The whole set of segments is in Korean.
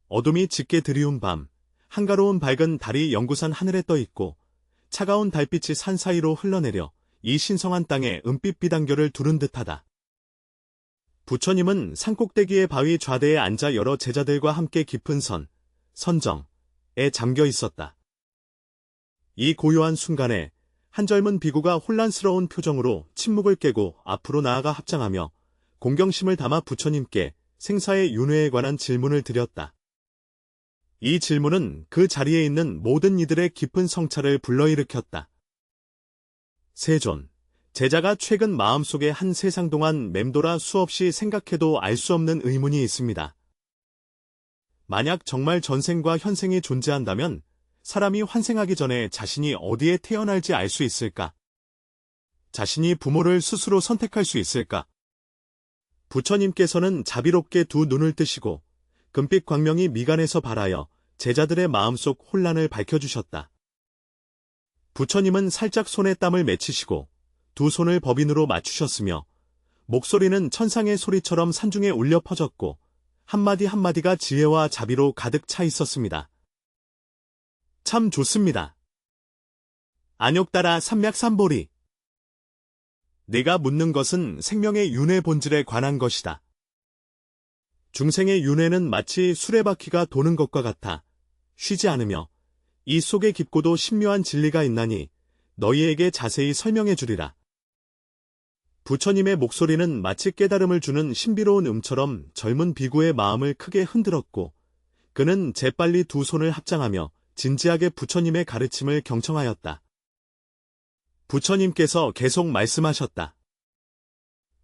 어둠이 짙게 드리운 밤, 한가로운 밝은 달이 영구산 하늘에 떠 있고 차가운 달빛이 산 사이로 흘러내려 이 신성한 땅에 은빛 비단결을 두른 듯하다. 부처님은 산꼭대기의 바위 좌대에 앉아 여러 제자들과 함께 깊은 선정에 잠겨 있었다. 이 고요한 순간에 한 젊은 비구가 혼란스러운 표정으로 침묵을 깨고 앞으로 나아가 합장하며 공경심을 담아 부처님께 생사의 윤회에 관한 질문을 드렸다. 이 질문은 그 자리에 있는 모든 이들의 깊은 성찰을 불러일으켰다. 세존, 제자가 최근 마음속에 한 세상 동안 맴돌아 수없이 생각해도 알 수 없는 의문이 있습니다. 만약 정말 전생과 현생이 존재한다면 사람이 환생하기 전에 자신이 어디에 태어날지 알 수 있을까? 자신이 부모를 스스로 선택할 수 있을까? 부처님께서는 자비롭게 두 눈을 뜨시고 금빛 광명이 미간에서 발하여 제자들의 마음속 혼란을 밝혀주셨다. 부처님은 살짝 손에 땀을 맺히시고 두 손을 법인으로 맞추셨으며 목소리는 천상의 소리처럼 산중에 울려 퍼졌고 한마디 한마디가 지혜와 자비로 가득 차 있었습니다. 참 좋습니다. 안욕따라 삼맥삼보리. 내가 묻는 것은 생명의 윤회 본질에 관한 것이다. 중생의 윤회는 마치 수레바퀴가 도는 것과 같아 쉬지 않으며 이 속에 깊고도 신묘한 진리가 있나니 너희에게 자세히 설명해 주리라. 부처님의 목소리는 마치 깨달음을 주는 신비로운 음처럼 젊은 비구의 마음을 크게 흔들었고 그는 재빨리 두 손을 합장하며 진지하게 부처님의 가르침을 경청하였다. 부처님께서 계속 말씀하셨다.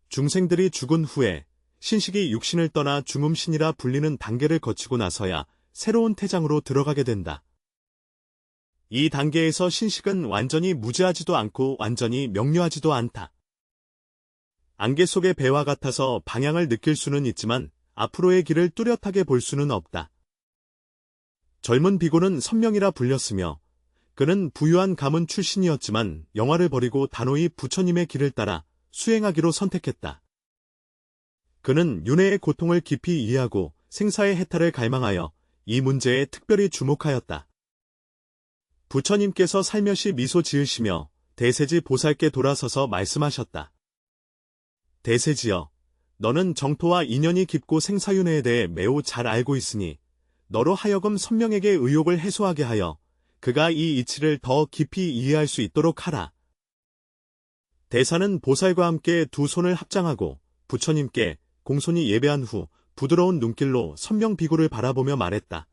중생들이 죽은 후에 신식이 육신을 떠나 중음신이라 불리는 단계를 거치고 나서야 새로운 태장으로 들어가게 된다. 이 단계에서 신식은 완전히 무지하지도 않고 완전히 명료하지도 않다. 안개 속의 배와 같아서 방향을 느낄 수는 있지만 앞으로의 길을 뚜렷하게 볼 수는 없다. 젊은 비구는 선명이라 불렸으며 그는 부유한 가문 출신이었지만 영화를 버리고 단호히 부처님의 길을 따라 수행하기로 선택했다. 그는 윤회의 고통을 깊이 이해하고 생사의 해탈을 갈망하여 이 문제에 특별히 주목하였다. 부처님께서 살며시 미소 지으시며 대세지 보살께 돌아서서 말씀하셨다. 대세지여, 너는 정토와 인연이 깊고 생사윤회에 대해 매우 잘 알고 있으니 너로 하여금 선명에게 의욕을 해소하게 하여 그가 이 이치를 더 깊이 이해할 수 있도록 하라. 대사는 보살과 함께 두 손을 합장하고 부처님께 공손히 예배한 후 부드러운 눈길로 선명 비구를 바라보며 말했다.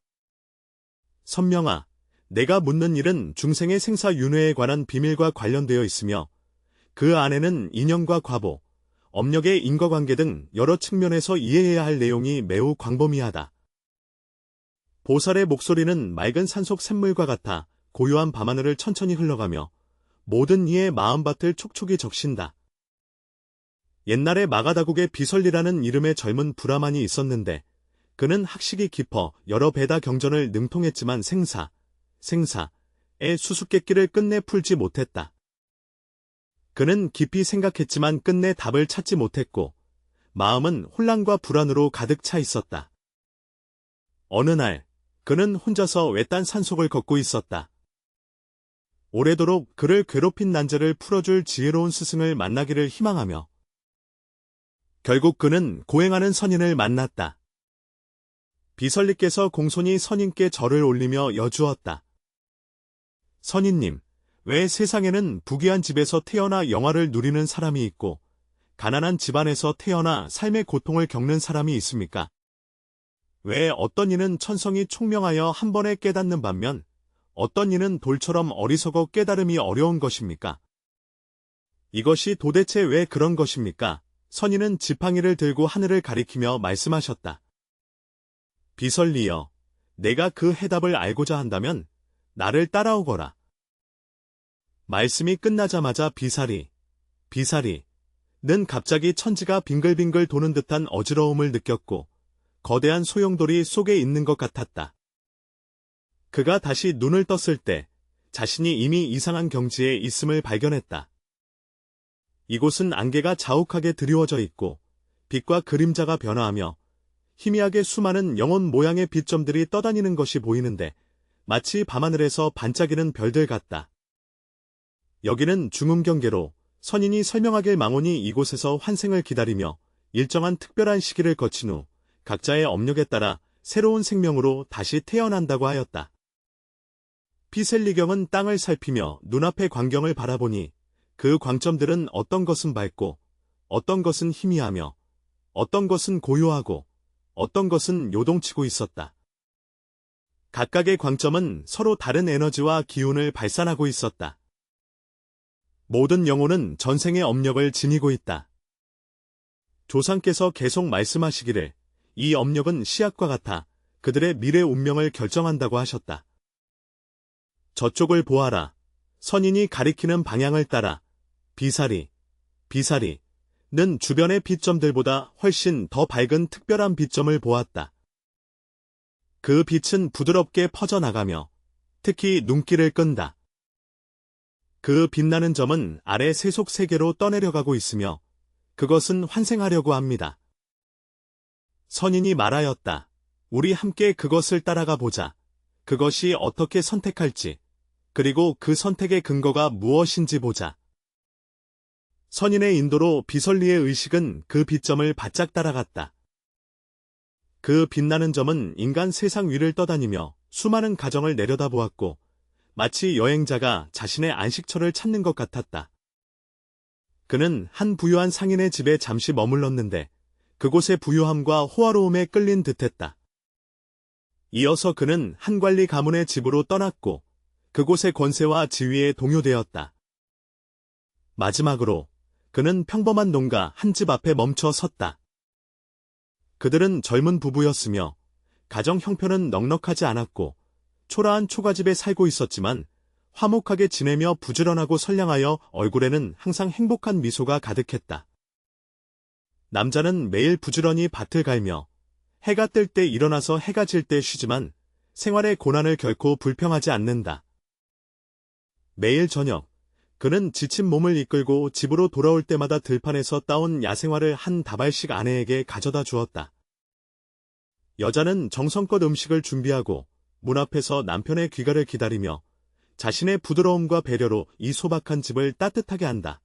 선명아, 내가 묻는 일은 중생의 생사윤회에 관한 비밀과 관련되어 있으며 그 안에는 인연과 과보, 업력의 인과관계 등 여러 측면에서 이해해야 할 내용이 매우 광범위하다. 보살의 목소리는 맑은 산속 샘물과 같아 고요한 밤하늘을 천천히 흘러가며 모든 이의 마음밭을 촉촉이 적신다. 옛날에 마가다국의 비설리라는 이름의 젊은 브라만이 있었는데 그는 학식이 깊어 여러 베다 경전을 능통했지만 생사의 수수께끼를 끝내 풀지 못했다. 그는 깊이 생각했지만 끝내 답을 찾지 못했고 마음은 혼란과 불안으로 가득 차 있었다. 어느 날 그는 혼자서 외딴 산속을 걷고 있었다. 오래도록 그를 괴롭힌 난제를 풀어줄 지혜로운 스승을 만나기를 희망하며 결국 그는 고행하는 선인을 만났다. 비설리께서 공손히 선인께 절을 올리며 여주었다. 선인님, 왜 세상에는 부귀한 집에서 태어나 영화를 누리는 사람이 있고 가난한 집안에서 태어나 삶의 고통을 겪는 사람이 있습니까? 왜 어떤 이는 천성이 총명하여 한 번에 깨닫는 반면 어떤 이는 돌처럼 어리석어 깨달음이 어려운 것입니까? 이것이 도대체 왜 그런 것입니까? 선인은 지팡이를 들고 하늘을 가리키며 말씀하셨다. 비설리여, 내가 그 해답을 알고자 한다면 나를 따라오거라. 말씀이 끝나자마자 비사리는 갑자기 천지가 빙글빙글 도는 듯한 어지러움을 느꼈고 거대한 소용돌이 속에 있는 것 같았다. 그가 다시 눈을 떴을 때 자신이 이미 이상한 경지에 있음을 발견했다. 이곳은 안개가 자욱하게 드리워져 있고 빛과 그림자가 변화하며 희미하게 수많은 영혼 모양의 빛점들이 떠다니는 것이 보이는데 마치 밤하늘에서 반짝이는 별들 같다. 여기는 중음경계로 선인이 설명하길 망원이 이곳에서 환생을 기다리며 일정한 특별한 시기를 거친 후 각자의 업력에 따라 새로운 생명으로 다시 태어난다고 하였다. 피셀리경은 땅을 살피며 눈앞의 광경을 바라보니 그 광점들은 어떤 것은 밝고 어떤 것은 희미하며 어떤 것은 고요하고 어떤 것은 요동치고 있었다. 각각의 광점은 서로 다른 에너지와 기운을 발산하고 있었다. 모든 영혼은 전생의 업력을 지니고 있다. 조상께서 계속 말씀하시기를 이 업력은 씨앗과 같아 그들의 미래 운명을 결정한다고 하셨다. 저쪽을 보아라. 선인이 가리키는 방향을 따라 비사리, 비사리는 주변의 빛점들보다 훨씬 더 밝은 특별한 빛점을 보았다. 그 빛은 부드럽게 퍼져나가며 특히 눈길을 끈다. 그 빛나는 점은 아래 세속 세계로 떠내려가고 있으며 그것은 환생하려고 합니다. 선인이 말하였다. 우리 함께 그것을 따라가 보자. 그것이 어떻게 선택할지, 그리고 그 선택의 근거가 무엇인지 보자. 선인의 인도로 비설리의 의식은 그 빛점을 바짝 따라갔다. 그 빛나는 점은 인간 세상 위를 떠다니며 수많은 가정을 내려다보았고 마치 여행자가 자신의 안식처를 찾는 것 같았다. 그는 한 부유한 상인의 집에 잠시 머물렀는데 그곳의 부유함과 호화로움에 끌린 듯했다. 이어서 그는 한 관리 가문의 집으로 떠났고 그곳의 권세와 지위에 동요되었다. 마지막으로 그는 평범한 농가 한 집 앞에 멈춰 섰다. 그들은 젊은 부부였으며 가정 형편은 넉넉하지 않았고 초라한 초가집에 살고 있었지만 화목하게 지내며 부지런하고 선량하여 얼굴에는 항상 행복한 미소가 가득했다. 남자는 매일 부지런히 밭을 갈며 해가 뜰 때 일어나서 해가 질 때 쉬지만 생활의 고난을 결코 불평하지 않는다. 매일 저녁, 그는 지친 몸을 이끌고 집으로 돌아올 때마다 들판에서 따온 야생화를 한 다발씩 아내에게 가져다 주었다. 여자는 정성껏 음식을 준비하고 문 앞에서 남편의 귀가를 기다리며 자신의 부드러움과 배려로 이 소박한 집을 따뜻하게 한다.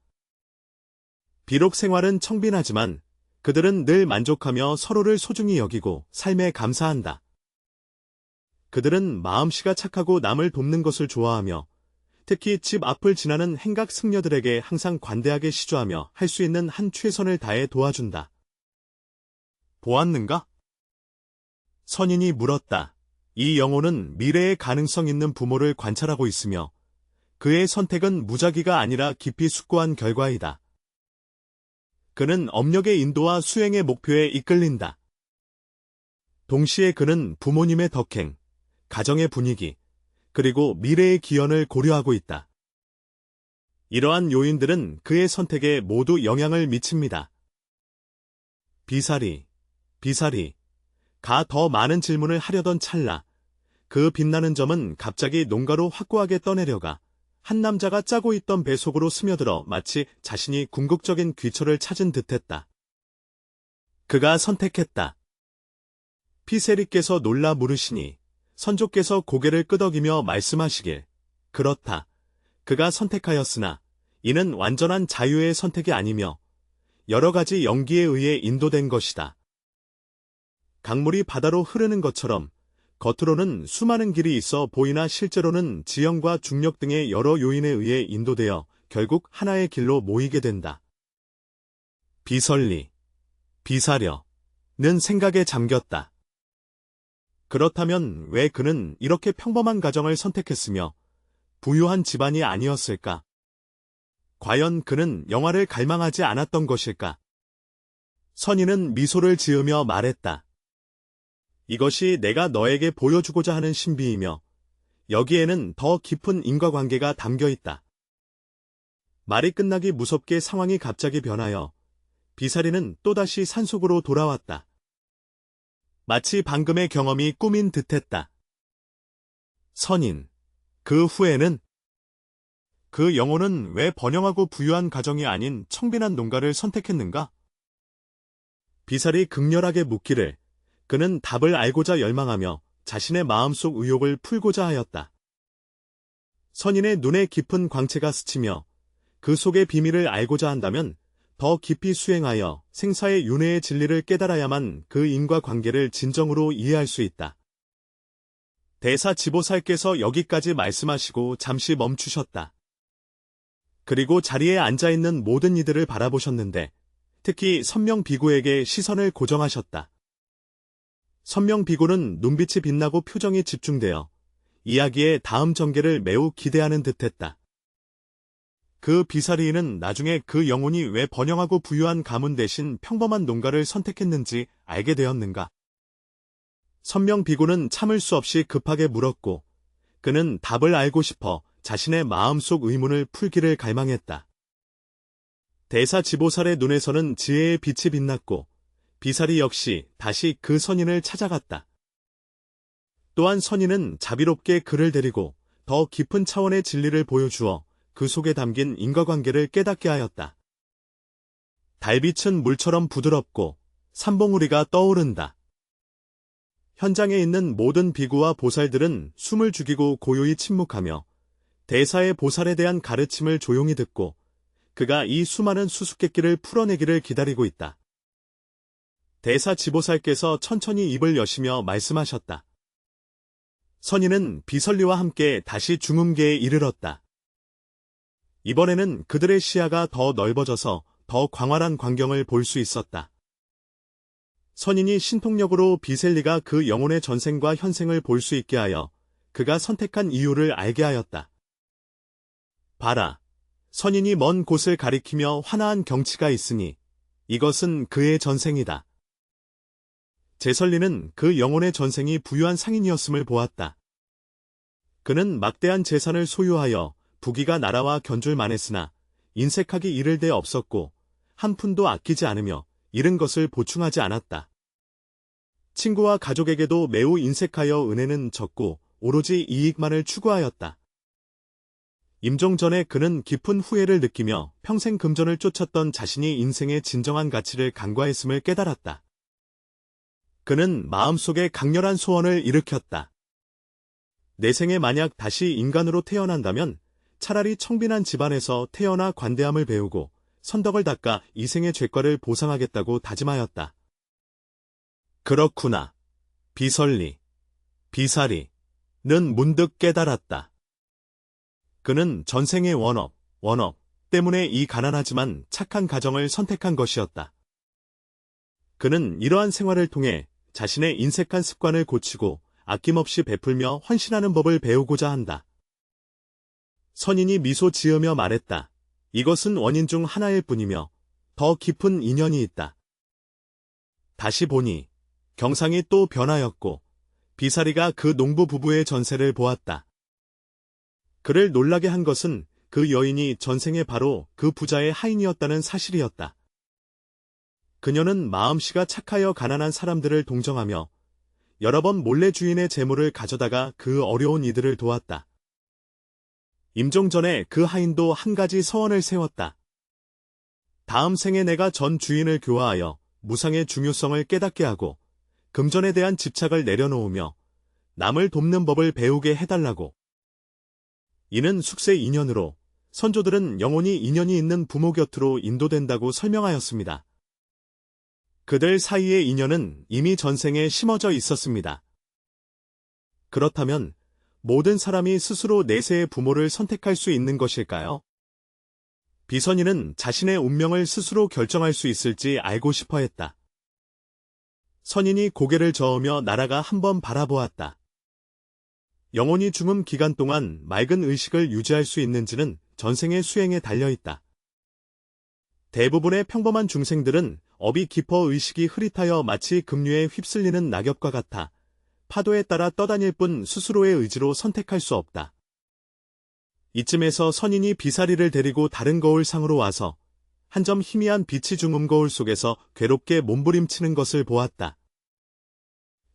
비록 생활은 청빈하지만 그들은 늘 만족하며 서로를 소중히 여기고 삶에 감사한다. 그들은 마음씨가 착하고 남을 돕는 것을 좋아하며 특히 집 앞을 지나는 행각 승려들에게 항상 관대하게 시주하며 할 수 있는 한 최선을 다해 도와준다. 보았는가? 선인이 물었다. 이 영혼은 미래에 가능성 있는 부모를 관찰하고 있으며 그의 선택은 무작위가 아니라 깊이 숙고한 결과이다. 그는 업력의 인도와 수행의 목표에 이끌린다. 동시에 그는 부모님의 덕행, 가정의 분위기, 그리고 미래의 기원을 고려하고 있다. 이러한 요인들은 그의 선택에 모두 영향을 미칩니다. 비사리, 가 더 많은 질문을 하려던 찰나, 그 빛나는 점은 갑자기 농가로 확고하게 떠내려가 한 남자가 짜고 있던 배 속으로 스며들어 마치 자신이 궁극적인 귀처를 찾은 듯했다. 그가 선택했다. 피세리께서 놀라 물으시니 선조께서 고개를 끄덕이며 말씀하시길, 그렇다. 그가 선택하였으나 이는 완전한 자유의 선택이 아니며 여러 가지 연기에 의해 인도된 것이다. 강물이 바다로 흐르는 것처럼 겉으로는 수많은 길이 있어 보이나 실제로는 지형과 중력 등의 여러 요인에 의해 인도되어 결국 하나의 길로 모이게 된다. 비사려는 생각에 잠겼다. 그렇다면 왜 그는 이렇게 평범한 가정을 선택했으며 부유한 집안이 아니었을까? 과연 그는 영화를 갈망하지 않았던 것일까? 선인은 미소를 지으며 말했다. 이것이 내가 너에게 보여주고자 하는 신비이며 여기에는 더 깊은 인과관계가 담겨 있다. 말이 끝나기 무섭게 상황이 갑자기 변하여 비사리는 또다시 산속으로 돌아왔다. 마치 방금의 경험이 꿈인 듯했다. 선인, 그 후에는 그 영혼은 왜 번영하고 부유한 가정이 아닌 청빈한 농가를 선택했는가? 비살이 극렬하게 묻기를 그는 답을 알고자 열망하며 자신의 마음속 의욕을 풀고자 하였다. 선인의 눈에 깊은 광채가 스치며 그 속의 비밀을 알고자 한다면 더 깊이 수행하여 생사의 윤회의 진리를 깨달아야만 그 인과 관계를 진정으로 이해할 수 있다. 대사지보살께서 여기까지 말씀하시고 잠시 멈추셨다. 그리고 자리에 앉아있는 모든 이들을 바라보셨는데 특히 선명비구에게 시선을 고정하셨다. 선명비구는 눈빛이 빛나고 표정이 집중되어 이야기의 다음 전개를 매우 기대하는 듯했다. 그 비사리인은 나중에 그 영혼이 왜 번영하고 부유한 가문 대신 평범한 농가를 선택했는지 알게 되었는가? 선명비구는 참을 수 없이 급하게 물었고 그는 답을 알고 싶어 자신의 마음속 의문을 풀기를 갈망했다. 대사지보살의 눈에서는 지혜의 빛이 빛났고 비사리 역시 다시 그 선인을 찾아갔다. 또한 선인은 자비롭게 그를 데리고 더 깊은 차원의 진리를 보여주어 그 속에 담긴 인과관계를 깨닫게 하였다. 달빛은 물처럼 부드럽고 삼봉우리가 떠오른다. 현장에 있는 모든 비구와 보살들은 숨을 죽이고 고요히 침묵하며 대사의 보살에 대한 가르침을 조용히 듣고 그가 이 수많은 수수께끼를 풀어내기를 기다리고 있다. 대사지보살께서 천천히 입을 여시며 말씀하셨다. 선인은 비설리와 함께 다시 중음계에 이르렀다. 이번에는 그들의 시야가 더 넓어져서 더 광활한 광경을 볼 수 있었다. 선인이 신통력으로 비셀리가 그 영혼의 전생과 현생을 볼 수 있게 하여 그가 선택한 이유를 알게 하였다. 봐라, 선인이 먼 곳을 가리키며 환화한 경치가 있으니 이것은 그의 전생이다. 제설리는 그 영혼의 전생이 부유한 상인이었음을 보았다. 그는 막대한 재산을 소유하여 부귀가 나라와 견줄 만했으나 인색하기 이를 데 없었고 한 푼도 아끼지 않으며 잃은 것을 보충하지 않았다. 친구와 가족에게도 매우 인색하여 은혜는 적고 오로지 이익만을 추구하였다. 임종 전에 그는 깊은 후회를 느끼며 평생 금전을 쫓았던 자신이 인생의 진정한 가치를 간과했음을 깨달았다. 그는 마음속에 강렬한 소원을 일으켰다. 내 생에 만약 다시 인간으로 태어난다면 차라리 청빈한 집안에서 태어나 관대함을 배우고 선덕을 닦아 이 생의 죄과를 보상하겠다고 다짐하였다. 그렇구나. 비설리, 비사리는 문득 깨달았다. 그는 전생의 원업 때문에 이 가난하지만 착한 가정을 선택한 것이었다. 그는 이러한 생활을 통해 자신의 인색한 습관을 고치고 아낌없이 베풀며 헌신하는 법을 배우고자 한다. 선인이 미소 지으며 말했다. 이것은 원인 중 하나일 뿐이며 더 깊은 인연이 있다. 다시 보니 경상이 또 변하였고 비사리가 그 농부 부부의 전세를 보았다. 그를 놀라게 한 것은 그 여인이 전생에 바로 그 부자의 하인이었다는 사실이었다. 그녀는 마음씨가 착하여 가난한 사람들을 동정하며 여러 번 몰래 주인의 재물을 가져다가 그 어려운 이들을 도왔다. 임종 전에 그 하인도 한 가지 서원을 세웠다. 다음 생에 내가 전 주인을 교화하여 무상의 중요성을 깨닫게 하고 금전에 대한 집착을 내려놓으며 남을 돕는 법을 배우게 해달라고. 이는 숙세 인연으로 선조들은 영혼이 인연이 있는 부모 곁으로 인도된다고 설명하였습니다. 그들 사이의 인연은 이미 전생에 심어져 있었습니다. 그렇다면 모든 사람이 스스로 내세의 부모를 선택할 수 있는 것일까요? 비선인은 자신의 운명을 스스로 결정할 수 있을지 알고 싶어 했다. 선인이 고개를 저으며 나라가 한번 바라보았다. 영혼이 중음 기간 동안 맑은 의식을 유지할 수 있는지는 전생의 수행에 달려있다. 대부분의 평범한 중생들은 업이 깊어 의식이 흐릿하여 마치 급류에 휩쓸리는 낙엽과 같아 파도에 따라 떠다닐 뿐 스스로의 의지로 선택할 수 없다. 이쯤에서 선인이 비사리를 데리고 다른 거울 상으로 와서 한 점 희미한 빛이 중음 거울 속에서 괴롭게 몸부림치는 것을 보았다.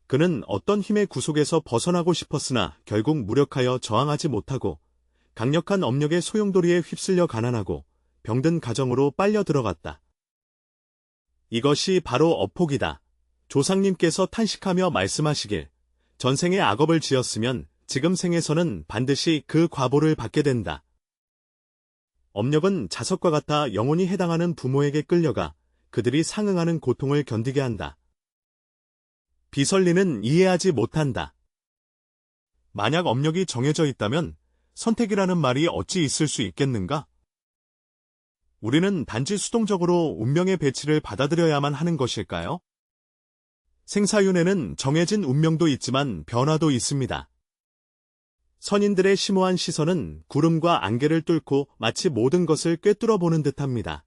그는 어떤 힘의 구속에서 벗어나고 싶었으나 결국 무력하여 저항하지 못하고 강력한 업력의 소용돌이에 휩쓸려 가난하고 병든 가정으로 빨려 들어갔다. 이것이 바로 업폭이다. 조상님께서 탄식하며 말씀하시길 전생에 악업을 지었으면 지금 생에서는 반드시 그 과보를 받게 된다. 업력은 자석과 같아 영혼이 해당하는 부모에게 끌려가 그들이 상응하는 고통을 견디게 한다. 비설리는 이해하지 못한다. 만약 업력이 정해져 있다면 선택이라는 말이 어찌 있을 수 있겠는가? 우리는 단지 수동적으로 운명의 배치를 받아들여야만 하는 것일까요? 생사윤회는 정해진 운명도 있지만 변화도 있습니다. 선인들의 심오한 시선은 구름과 안개를 뚫고 마치 모든 것을 꿰뚫어 보는 듯합니다.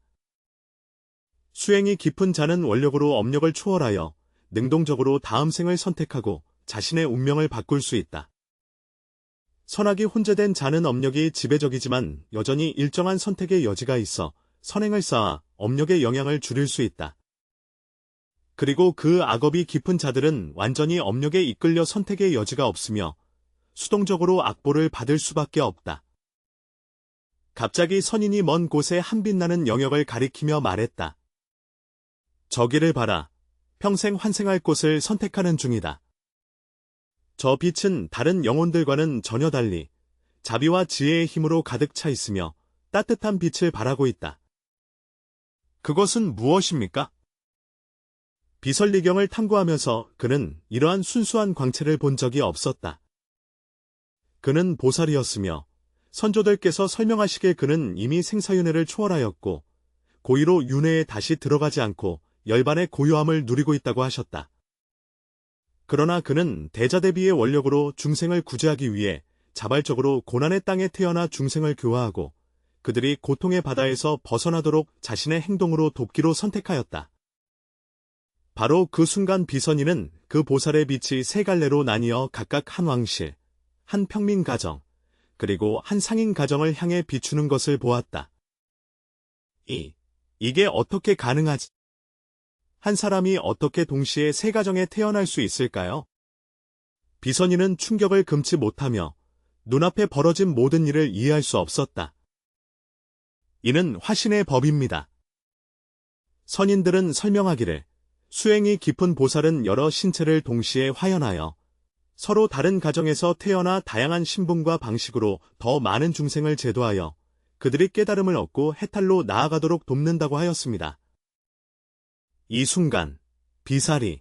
수행이 깊은 자는 원력으로 업력을 초월하여 능동적으로 다음 생을 선택하고 자신의 운명을 바꿀 수 있다. 선악이 혼재된 자는 업력이 지배적이지만 여전히 일정한 선택의 여지가 있어 선행을 쌓아 업력의 영향을 줄일 수 있다. 그리고 그 악업이 깊은 자들은 완전히 업력에 이끌려 선택의 여지가 없으며 수동적으로 악보를 받을 수밖에 없다. 갑자기 선인이 먼 곳에 한 빛나는 영역을 가리키며 말했다. 저기를 봐라. 평생 환생할 곳을 선택하는 중이다. 저 빛은 다른 영혼들과는 전혀 달리 자비와 지혜의 힘으로 가득 차 있으며 따뜻한 빛을 발하고 있다. 그것은 무엇입니까? 비설리경을 탐구하면서 그는 이러한 순수한 광채를 본 적이 없었다. 그는 보살이었으며 선조들께서 설명하시길 그는 이미 생사윤회를 초월하였고 고의로 윤회에 다시 들어가지 않고 열반의 고요함을 누리고 있다고 하셨다. 그러나 그는 대자대비의 원력으로 중생을 구제하기 위해 자발적으로 고난의 땅에 태어나 중생을 교화하고 그들이 고통의 바다에서 벗어나도록 자신의 행동으로 돕기로 선택하였다. 바로 그 순간 비선이는 그 보살의 빛이 세 갈래로 나뉘어 각각 한 왕실, 한 평민 가정, 그리고 한 상인 가정을 향해 비추는 것을 보았다. 이게 어떻게 가능하지? 한 사람이 어떻게 동시에 세 가정에 태어날 수 있을까요? 비선이는 충격을 금치 못하며 눈앞에 벌어진 모든 일을 이해할 수 없었다. 이는 화신의 법입니다. 선인들은 설명하기를 수행이 깊은 보살은 여러 신체를 동시에 화연하여 서로 다른 가정에서 태어나 다양한 신분과 방식으로 더 많은 중생을 제도하여 그들이 깨달음을 얻고 해탈로 나아가도록 돕는다고 하였습니다. 이 순간 비사리는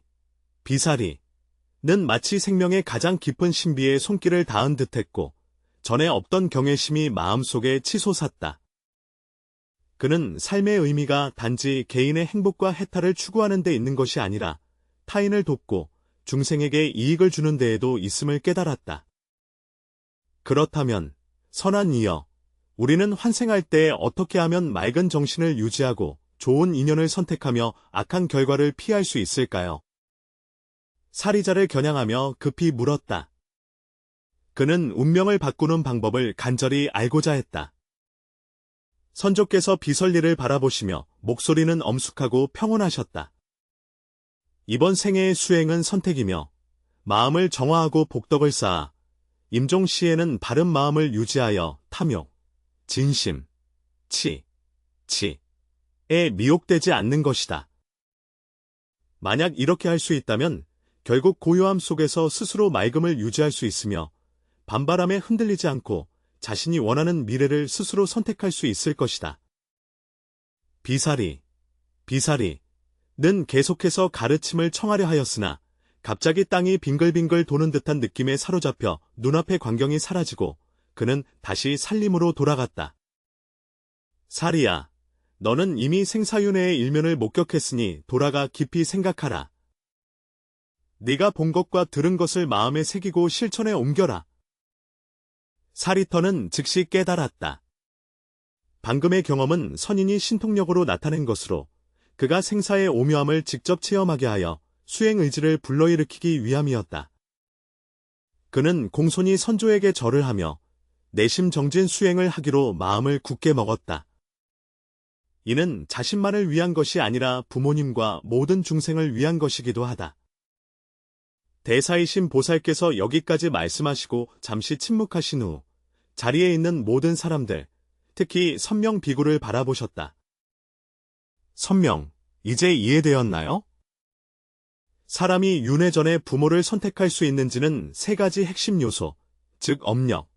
마치 생명의 가장 깊은 신비에 손길을 닿은 듯했고 전에 없던 경외심이 마음속에 치솟았다. 그는 삶의 의미가 단지 개인의 행복과 해탈을 추구하는 데 있는 것이 아니라 타인을 돕고 중생에게 이익을 주는 데에도 있음을 깨달았다. 그렇다면 선한 이여, 우리는 환생할 때 어떻게 하면 맑은 정신을 유지하고 좋은 인연을 선택하며 악한 결과를 피할 수 있을까요? 사리자를 겨냥하며 급히 물었다. 그는 운명을 바꾸는 방법을 간절히 알고자 했다. 선조께서 비설리를 바라보시며 목소리는 엄숙하고 평온하셨다. 이번 생애의 수행은 선택이며 마음을 정화하고 복덕을 쌓아 임종 시에는 바른 마음을 유지하여 탐욕, 진심, 치에 미혹되지 않는 것이다. 만약 이렇게 할 수 있다면 결국 고요함 속에서 스스로 맑음을 유지할 수 있으며 반바람에 흔들리지 않고 자신이 원하는 미래를 스스로 선택할 수 있을 것이다. 비사리는 계속해서 가르침을 청하려 하였으나 갑자기 땅이 빙글빙글 도는 듯한 느낌에 사로잡혀 눈앞의 광경이 사라지고 그는 다시 살림으로 돌아갔다. 사리야, 너는 이미 생사윤회의 일면을 목격했으니 돌아가 깊이 생각하라. 네가 본 것과 들은 것을 마음에 새기고 실천에 옮겨라. 사리터는 즉시 깨달았다. 방금의 경험은 선인이 신통력으로 나타낸 것으로 그가 생사의 오묘함을 직접 체험하게 하여 수행 의지를 불러일으키기 위함이었다. 그는 공손히 선조에게 절을 하며 내심 정진 수행을 하기로 마음을 굳게 먹었다. 이는 자신만을 위한 것이 아니라 부모님과 모든 중생을 위한 것이기도 하다. 대사이신 보살께서 여기까지 말씀하시고 잠시 침묵하신 후 자리에 있는 모든 사람들, 특히 선명 비구를 바라보셨다. 선명, 이제 이해되었나요? 사람이 윤회 전에 부모를 선택할 수 있는지는 세 가지 핵심 요소, 즉 업력,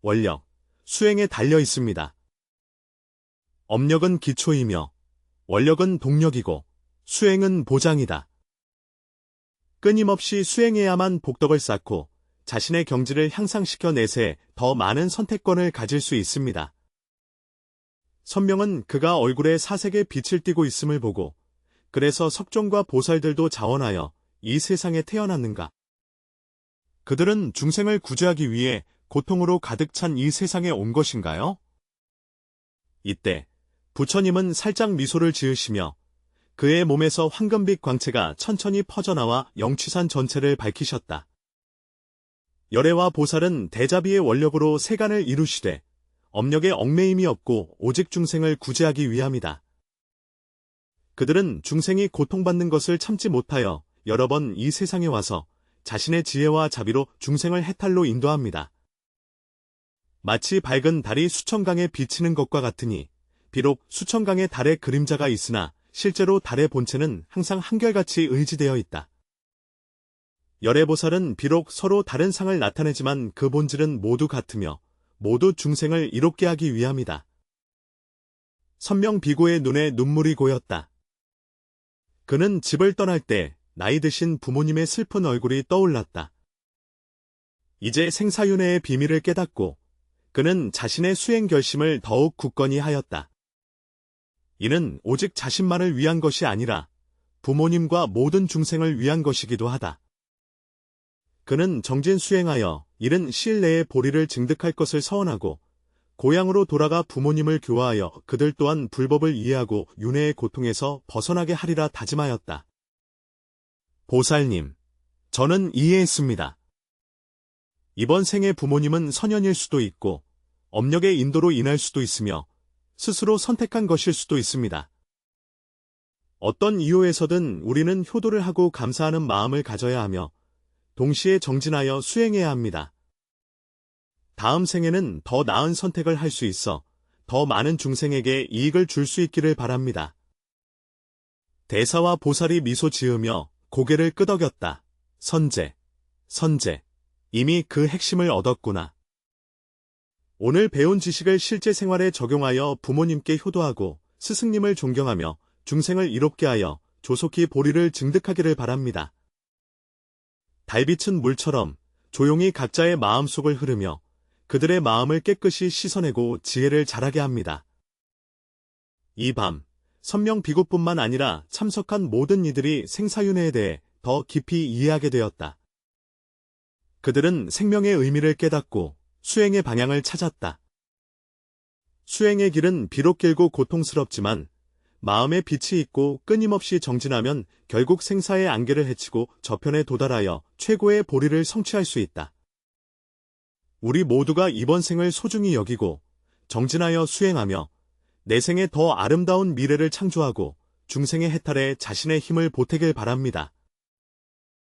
원력, 수행에 달려 있습니다. 업력은 기초이며 원력은 동력이고 수행은 보장이다. 끊임없이 수행해야만 복덕을 쌓고 자신의 경지를 향상시켜 내세 더 많은 선택권을 가질 수 있습니다. 선명은 그가 얼굴에 사색의 빛을 띠고 있음을 보고 그래서 석종과 보살들도 자원하여 이 세상에 태어났는가? 그들은 중생을 구제하기 위해 고통으로 가득 찬 이 세상에 온 것인가요? 이때 부처님은 살짝 미소를 지으시며 그의 몸에서 황금빛 광채가 천천히 퍼져나와 영취산 전체를 밝히셨다. 열애와 보살은 대자비의 원력으로 세간을 이루시되 업력에 얽매임이 없고 오직 중생을 구제하기 위함이다. 그들은 중생이 고통받는 것을 참지 못하여 여러 번 이 세상에 와서 자신의 지혜와 자비로 중생을 해탈로 인도합니다. 마치 밝은 달이 수천강에 비치는 것과 같으니 비록 수천강의 달의 그림자가 있으나 실제로 달의 본체는 항상 한결같이 의지되어 있다. 열애보살은 비록 서로 다른 상을 나타내지만 그 본질은 모두 같으며 모두 중생을 이롭게 하기 위함이다. 선명 비고의 눈에 눈물이 고였다. 그는 집을 떠날 때 나이 드신 부모님의 슬픈 얼굴이 떠올랐다. 이제 생사윤회의 비밀을 깨닫고 그는 자신의 수행 결심을 더욱 굳건히 하였다. 이는 오직 자신만을 위한 것이 아니라 부모님과 모든 중생을 위한 것이기도 하다. 그는 정진 수행하여 이른 시일 내에 보리를 증득할 것을 서원하고 고향으로 돌아가 부모님을 교화하여 그들 또한 불법을 이해하고 윤회의 고통에서 벗어나게 하리라 다짐하였다. 보살님, 저는 이해했습니다. 이번 생의 부모님은 선현일 수도 있고 업력의 인도로 인할 수도 있으며 스스로 선택한 것일 수도 있습니다. 어떤 이유에서든 우리는 효도를 하고 감사하는 마음을 가져야 하며 동시에 정진하여 수행해야 합니다. 다음 생에는 더 나은 선택을 할 수 있어 더 많은 중생에게 이익을 줄 수 있기를 바랍니다. 대사와 보살이 미소 지으며 고개를 끄덕였다. 선제, 이미 그 핵심을 얻었구나. 오늘 배운 지식을 실제 생활에 적용하여 부모님께 효도하고 스승님을 존경하며 중생을 이롭게 하여 조속히 보리를 증득하기를 바랍니다. 달빛은 물처럼 조용히 각자의 마음속을 흐르며 그들의 마음을 깨끗이 씻어내고 지혜를 자라게 합니다. 이 밤, 선명 비구뿐만 아니라 참석한 모든 이들이 생사윤회에 대해 더 깊이 이해하게 되었다. 그들은 생명의 의미를 깨닫고 수행의 방향을 찾았다. 수행의 길은 비록 길고 고통스럽지만 마음에 빛이 있고 끊임없이 정진하면 결국 생사의 안개를 헤치고 저편에 도달하여 최고의 보리를 성취할 수 있다. 우리 모두가 이번 생을 소중히 여기고 정진하여 수행하며 내생에 더 아름다운 미래를 창조하고 중생의 해탈에 자신의 힘을 보태길 바랍니다.